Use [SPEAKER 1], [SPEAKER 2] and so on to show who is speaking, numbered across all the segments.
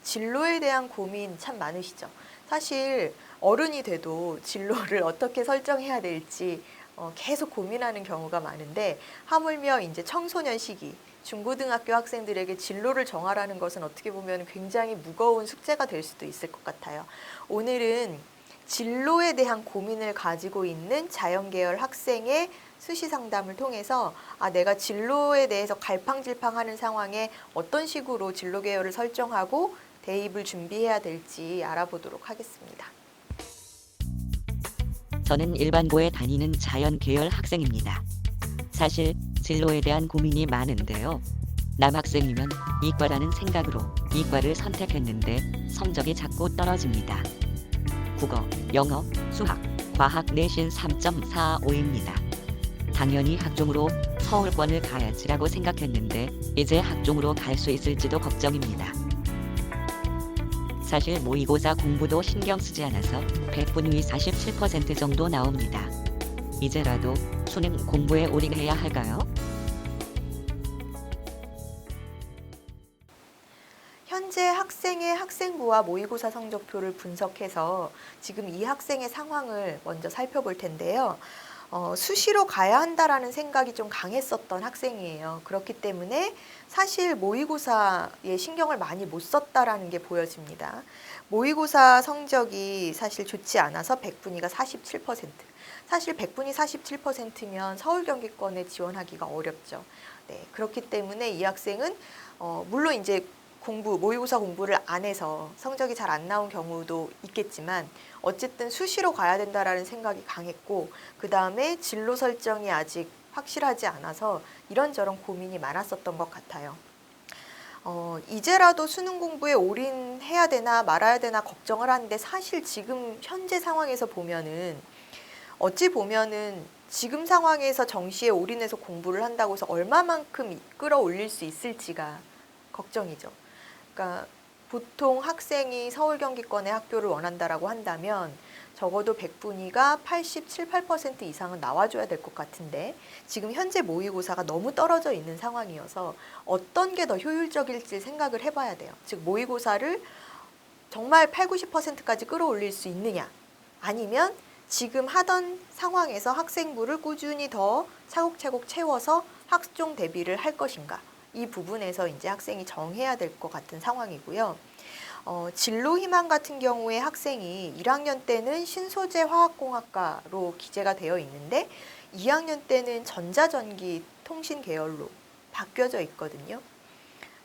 [SPEAKER 1] 진로에 대한 고민 참 많으시죠? 사실 어른이 돼도 진로를 어떻게 설정해야 될지 계속 고민하는 경우가 많은데, 하물며 이제 청소년 시기, 중고등학교 학생들에게 진로를 정하라는 것은 어떻게 보면 굉장히 무거운 숙제가 될 수도 있을 것 같아요. 오늘은 진로에 대한 고민을 가지고 있는 자연계열 학생의 수시 상담을 통해서 내가 진로에 대해서 갈팡질팡하는 상황에 어떤 식으로 진로 계열을 설정하고 대입을 준비해야 될지 알아보도록 하겠습니다.
[SPEAKER 2] 저는 일반고에 다니는 자연 계열 학생입니다. 사실 진로에 대한 고민이 많은데요. 남학생이면 이과라는 생각으로 이과를 선택했는데 성적이 자꾸 떨어집니다. 국어, 영어, 수학, 과학 내신 3.45입니다. 당연히 학종으로 서울권을 가야지라고 생각했는데 이제 학종으로 갈 수 있을지도 걱정입니다. 사실 모의고사 공부도 신경 쓰지 않아서 100분위 47% 정도 나옵니다. 이제라도 수능 공부에 올인해야 할까요?
[SPEAKER 1] 현재 학생의 학생부와 모의고사 성적표를 분석해서 지금 이 학생의 상황을 먼저 살펴볼 텐데요. 수시로 가야 한다라는 생각이 좀 강했었던 학생이에요. 그렇기 때문에 사실 모의고사에 신경을 많이 못 썼다라는 게 보여집니다. 모의고사 성적이 사실 좋지 않아서 100분위가 47%. 사실 100분위 47%면 서울 경기권에 지원하기가 어렵죠. 네, 그렇기 때문에 이 학생은 물론 이제 모의고사 공부를 안 해서 성적이 잘 안 나온 경우도 있겠지만 어쨌든 수시로 가야 된다라는 생각이 강했고, 그 다음에 진로 설정이 아직 확실하지 않아서 이런저런 고민이 많았었던 것 같아요. 이제라도 수능 공부에 올인해야 되나 말아야 되나 걱정을 하는데, 사실 지금 현재 상황에서 보면은 어찌 보면은 지금 상황에서 정시에 올인해서 공부를 한다고 해서 얼마만큼 끌어올릴 수 있을지가 걱정이죠. 그러니까 보통 학생이 서울 경기권의 학교를 원한다라고 한다면 적어도 100분위가 87, 8% 이상은 나와줘야 될 것 같은데, 지금 현재 모의고사가 너무 떨어져 있는 상황이어서 어떤 게 더 효율적일지 생각을 해봐야 돼요. 즉 모의고사를 정말 8, 90%까지 끌어올릴 수 있느냐, 아니면 지금 하던 상황에서 학생부를 꾸준히 더 차곡차곡 채워서 학종 대비를 할 것인가, 이 부분에서 이제 학생이 정해야 될 것 같은 상황이고요. 진로 희망 같은 경우에 학생이 1학년 때는 신소재 화학공학과로 기재가 되어 있는데 2학년 때는 전자전기 통신 계열로 바뀌어져 있거든요.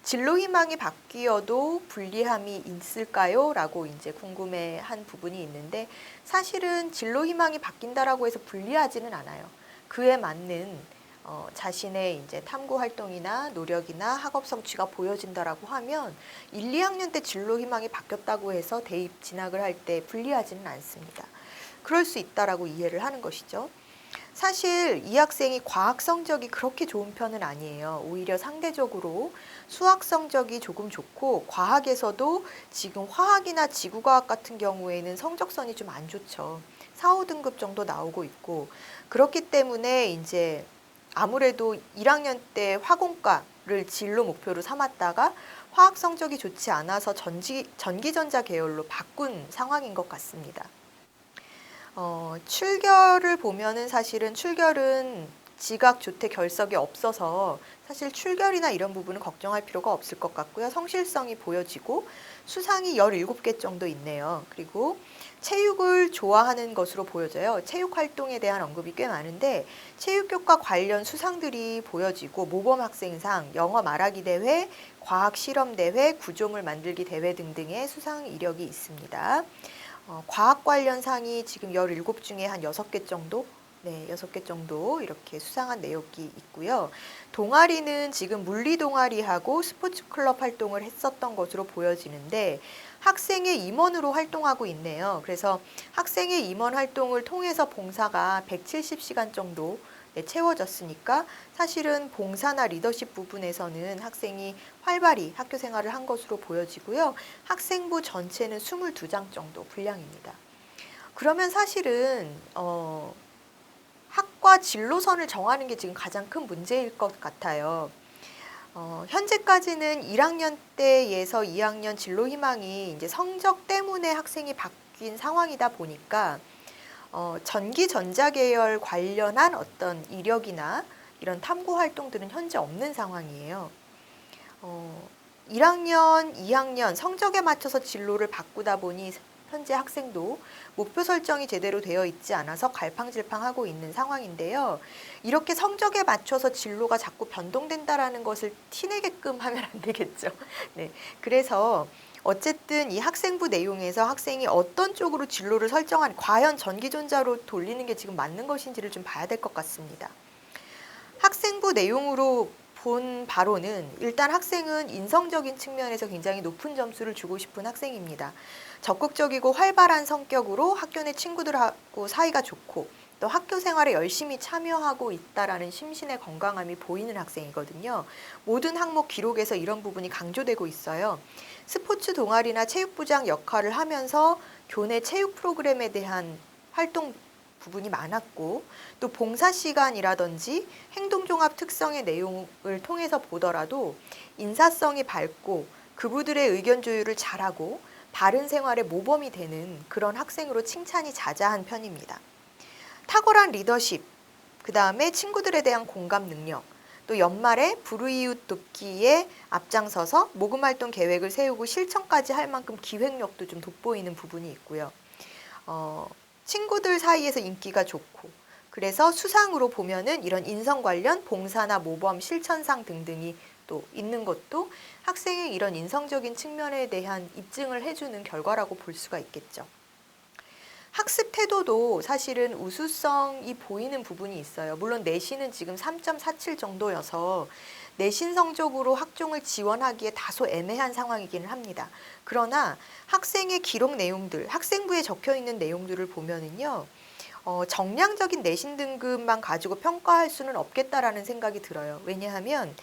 [SPEAKER 1] 진로 희망이 바뀌어도 불리함이 있을까요? 라고 이제 궁금해한 부분이 있는데, 사실은 진로 희망이 바뀐다라고 해서 불리하지는 않아요. 그에 맞는 자신의 이제 탐구 활동이나 노력이나 학업 성취가 보여진다라고 하면 1, 2학년 때 진로 희망이 바뀌었다고 해서 대입 진학을 할 때 불리하지는 않습니다. 그럴 수 있다라고 이해를 하는 것이죠. 사실 이 학생이 과학 성적이 그렇게 좋은 편은 아니에요. 오히려 상대적으로 수학 성적이 조금 좋고, 과학에서도 지금 화학이나 지구과학 같은 경우에는 성적선이 좀 안 좋죠. 4, 5등급 정도 나오고 있고, 그렇기 때문에 이제 아무래도 1학년 때 화공과를 진로 목표로 삼았다가 화학 성적이 좋지 않아서 전기전자 계열로 바꾼 상황인 것 같습니다. 출결을 보면은 사실은 출결은 지각, 조퇴, 결석이 없어서 사실 출결이나 이런 부분은 걱정할 필요가 없을 것 같고요. 성실성이 보여지고 수상이 17개 정도 있네요. 그리고 체육을 좋아하는 것으로 보여져요. 체육 활동에 대한 언급이 꽤 많은데 체육교과 관련 수상들이 보여지고, 모범학생상, 영어 말하기 대회, 과학 실험 대회, 구조물 만들기 대회 등등의 수상 이력이 있습니다. 과학 관련 상이 지금 17 중에 한 6개 정도? 네, 6개 정도 이렇게 수상한 내역이 있고요. 동아리는 지금 물리 동아리하고 스포츠 클럽 활동을 했었던 것으로 보여지는데 학생의 임원으로 활동하고 있네요. 그래서 학생의 임원 활동을 통해서 봉사가 170시간 정도 채워졌으니까 사실은 봉사나 리더십 부분에서는 학생이 활발히 학교 생활을 한 것으로 보여지고요. 학생부 전체는 22장 정도 분량입니다. 그러면 사실은 학과 진로선을 정하는 게 지금 가장 큰 문제일 것 같아요. 현재까지는 1학년 때에서 2학년 진로 희망이 이제 성적 때문에 학생이 바뀐 상황이다 보니까 전기 전자 계열 관련한 어떤 이력이나 이런 탐구 활동들은 현재 없는 상황이에요. 1학년, 2학년 성적에 맞춰서 진로를 바꾸다 보니 현재 학생도 목표 설정이 제대로 되어 있지 않아서 갈팡질팡하고 있는 상황인데요. 이렇게 성적에 맞춰서 진로가 자꾸 변동된다라는 것을 티내게끔 하면 안 되겠죠. 네. 그래서 어쨌든 이 학생부 내용에서 학생이 어떤 쪽으로 진로를 설정한, 과연 전기전자로 돌리는 게 지금 맞는 것인지를 좀 봐야 될 것 같습니다. 학생부 내용으로 본 바로는 일단 학생은 인성적인 측면에서 굉장히 높은 점수를 주고 싶은 학생입니다. 적극적이고 활발한 성격으로 학교 내 친구들하고 사이가 좋고 또 학교 생활에 열심히 참여하고 있다라는 심신의 건강함이 보이는 학생이거든요. 모든 항목 기록에서 이런 부분이 강조되고 있어요. 스포츠 동아리나 체육부장 역할을 하면서 교내 체육 프로그램에 대한 활동 부분이 많았고 또 봉사 시간이라든지 행동종합 특성의 내용을 통해서 보더라도 인사성이 밝고 그부들의 의견 조율을 잘하고 바른 생활의 모범이 되는 그런 학생으로 칭찬이 자자한 편입니다. 탁월한 리더십, 그 다음에 친구들에 대한 공감 능력, 또 연말에 불우이웃 돕기에 앞장서서 모금활동 계획을 세우고 실천까지 할 만큼 기획력도 좀 돋보이는 부분이 있고요. 친구들 사이에서 인기가 좋고 그래서 수상으로 보면은 이런 인성 관련 봉사나 모범 실천상 등등이 또 있는 것도 학생의 이런 인성적인 측면에 대한 입증을 해주는 결과라고 볼 수가 있겠죠. 학습 태도도 사실은 우수성이 보이는 부분이 있어요. 물론 내신은 지금 3.47 정도여서 내신 성적으로 학종을 지원하기에 다소 애매한 상황이기는 합니다. 그러나 학생의 기록 내용들, 학생부에 적혀 있는 내용들을 보면은요, 정량적인 내신 등급만 가지고 평가할 수는 없겠다라는 생각이 들어요. 왜냐하면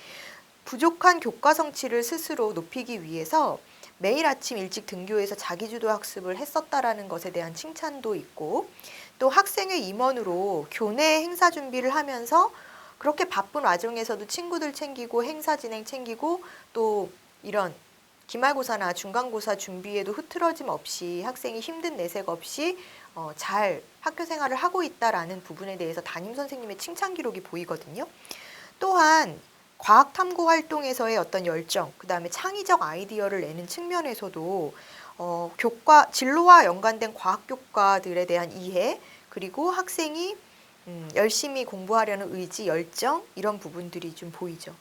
[SPEAKER 1] 부족한 교과 성취를 스스로 높이기 위해서 매일 아침 일찍 등교해서 자기주도 학습을 했었다라는 것에 대한 칭찬도 있고 또 학생의 임원으로 교내 행사 준비를 하면서 그렇게 바쁜 와중에서도 친구들 챙기고 행사 진행 챙기고 또 이런 기말고사나 중간고사 준비에도 흐트러짐 없이 학생이 힘든 내색 없이 잘 학교 생활을 하고 있다라는 부분에 대해서 담임 선생님의 칭찬 기록이 보이거든요. 또한 과학 탐구 활동에서의 어떤 열정, 그 다음에 창의적 아이디어를 내는 측면에서도 진로와 연관된 과학 교과들에 대한 이해, 그리고 학생이 열심히 공부하려는 의지, 열정 이런 부분들이 좀 보이죠.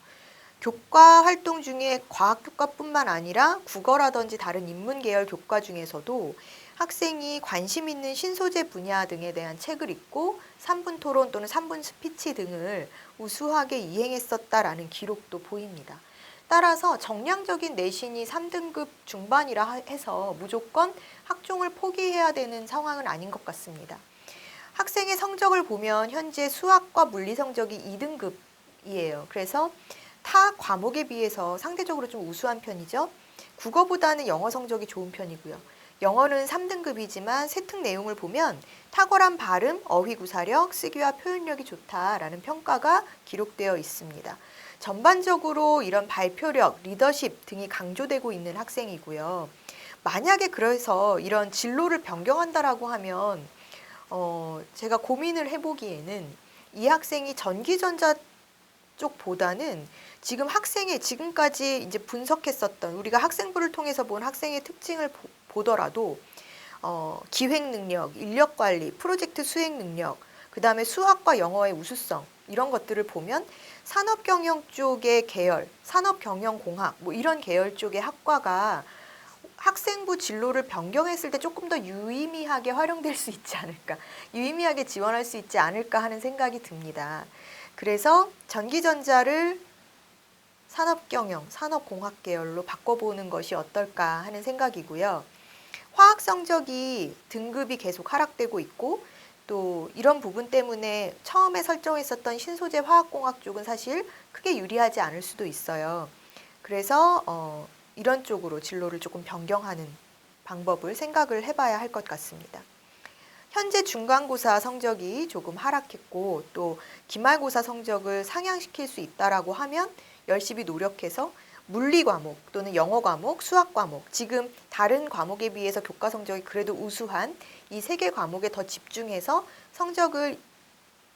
[SPEAKER 1] 교과 활동 중에 과학 교과뿐만 아니라 국어라든지 다른 인문 계열 교과 중에서도 학생이 관심 있는 신소재 분야 등에 대한 책을 읽고 3분 토론 또는 3분 스피치 등을 우수하게 이행했었다라는 기록도 보입니다. 따라서 정량적인 내신이 3등급 중반이라 해서 무조건 학종을 포기해야 되는 상황은 아닌 것 같습니다. 학생의 성적을 보면 현재 수학과 물리 성적이 2등급이에요. 그래서 타 과목에 비해서 상대적으로 좀 우수한 편이죠. 국어보다는 영어 성적이 좋은 편이고요. 영어는 3등급이지만 세특 내용을 보면 탁월한 발음, 어휘 구사력, 쓰기와 표현력이 좋다라는 평가가 기록되어 있습니다. 전반적으로 이런 발표력, 리더십 등이 강조되고 있는 학생이고요. 만약에 그래서 이런 진로를 변경한다라고 하면 제가 고민을 해보기에는 이 학생이 전기전자 쪽보다는 지금 학생의 지금까지 이제 분석했었던 우리가 학생부를 통해서 본 학생의 특징을 보더라도 기획 능력, 인력 관리, 프로젝트 수행 능력, 그 다음에 수학과 영어의 우수성 이런 것들을 보면 산업경영 쪽의 계열, 산업경영공학 뭐 이런 계열 쪽의 학과가 학생부 진로를 변경했을 때 조금 더 유의미하게 활용될 수 있지 않을까, 유의미하게 지원할 수 있지 않을까 하는 생각이 듭니다. 그래서 전기전자를 산업경영, 산업공학 계열로 바꿔보는 것이 어떨까 하는 생각이고요. 화학 성적이 등급이 계속 하락되고 있고 또 이런 부분 때문에 처음에 설정했었던 신소재 화학공학 쪽은 사실 크게 유리하지 않을 수도 있어요. 그래서 이런 쪽으로 진로를 조금 변경하는 방법을 생각을 해봐야 할 것 같습니다. 현재 중간고사 성적이 조금 하락했고 또 기말고사 성적을 상향시킬 수 있다라고 하면 열심히 노력해서 물리 과목 또는 영어 과목, 수학 과목, 지금 다른 과목에 비해서 교과 성적이 그래도 우수한 이 3개 과목에 더 집중해서 성적을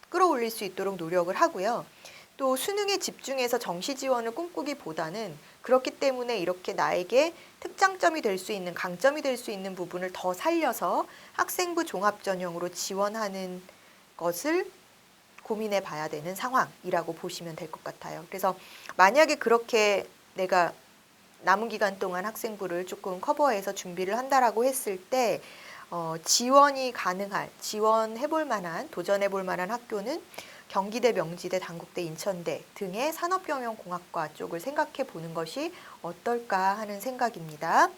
[SPEAKER 1] 끌어올릴 수 있도록 노력을 하고요. 또 수능에 집중해서 정시 지원을 꿈꾸기보다는 그렇기 때문에 이렇게 나에게 특장점이 될 수 있는, 강점이 될 수 있는 부분을 더 살려서 학생부 종합 전형으로 지원하는 것을 고민해 봐야 되는 상황이라고 보시면 될 것 같아요. 그래서 만약에 그렇게 내가 남은 기간 동안 학생부를 조금 커버해서 준비를 한다라고 했을 때 지원이 가능할, 지원해 볼 만한, 도전해 볼 만한 학교는 경기대, 명지대, 단국대, 인천대 등의 산업경영공학과 쪽을 생각해 보는 것이 어떨까 하는 생각입니다.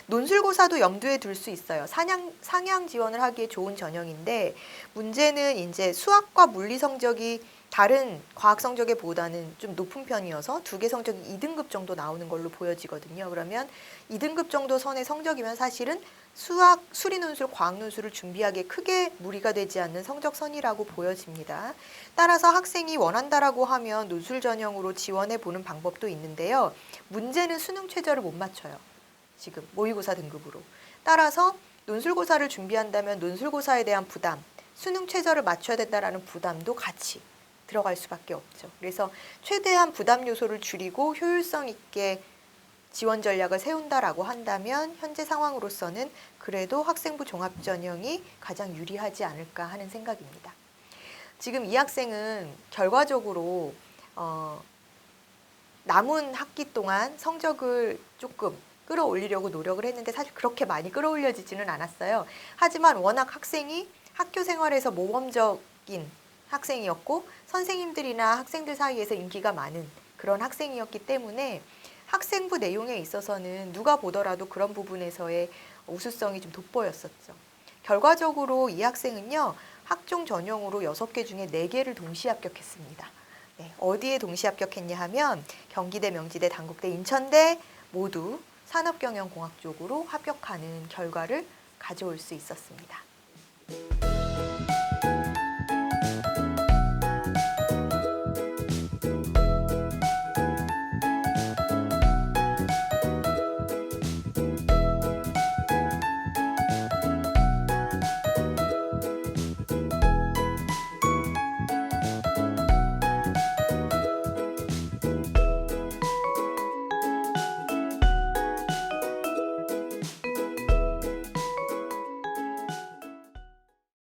[SPEAKER 1] 논술고사도 염두에 둘 수 있어요. 상향 지원을 하기에 좋은 전형인데 문제는 이제 수학과 물리 성적이 다른 과학 성적에 보다는 좀 높은 편이어서 2개 성적이 2등급 정도 나오는 걸로 보여지거든요. 그러면 2등급 정도 선의 성적이면 사실은 수학, 수리논술, 과학논술을 준비하기에 크게 무리가 되지 않는 성적선이라고 보여집니다. 따라서 학생이 원한다라고 하면 논술 전형으로 지원해 보는 방법도 있는데요. 문제는 수능 최저를 못 맞춰요. 지금 모의고사 등급으로. 따라서 논술고사를 준비한다면 논술고사에 대한 부담, 수능 최저를 맞춰야 된다라는 부담도 같이 들어갈 수밖에 없죠. 그래서 최대한 부담 요소를 줄이고 효율성 있게 지원 전략을 세운다라고 한다면 현재 상황으로서는 그래도 학생부 종합전형이 가장 유리하지 않을까 하는 생각입니다. 지금 이 학생은 결과적으로 남은 학기 동안 성적을 조금 끌어올리려고 노력을 했는데 사실 그렇게 많이 끌어올려지지는 않았어요. 하지만 워낙 학생이 학교 생활에서 모범적인 학생이었고 선생님들이나 학생들 사이에서 인기가 많은 그런 학생이었기 때문에 학생부 내용에 있어서는 누가 보더라도 그런 부분에서의 우수성이 좀 돋보였었죠. 결과적으로 이 학생은요, 학종 전형으로 6개 중에 4개를 동시 합격했습니다. 네, 어디에 동시 합격했냐 하면 경기대, 명지대, 단국대, 인천대 모두 산업경영공학 쪽으로 합격하는 결과를 가져올 수 있었습니다.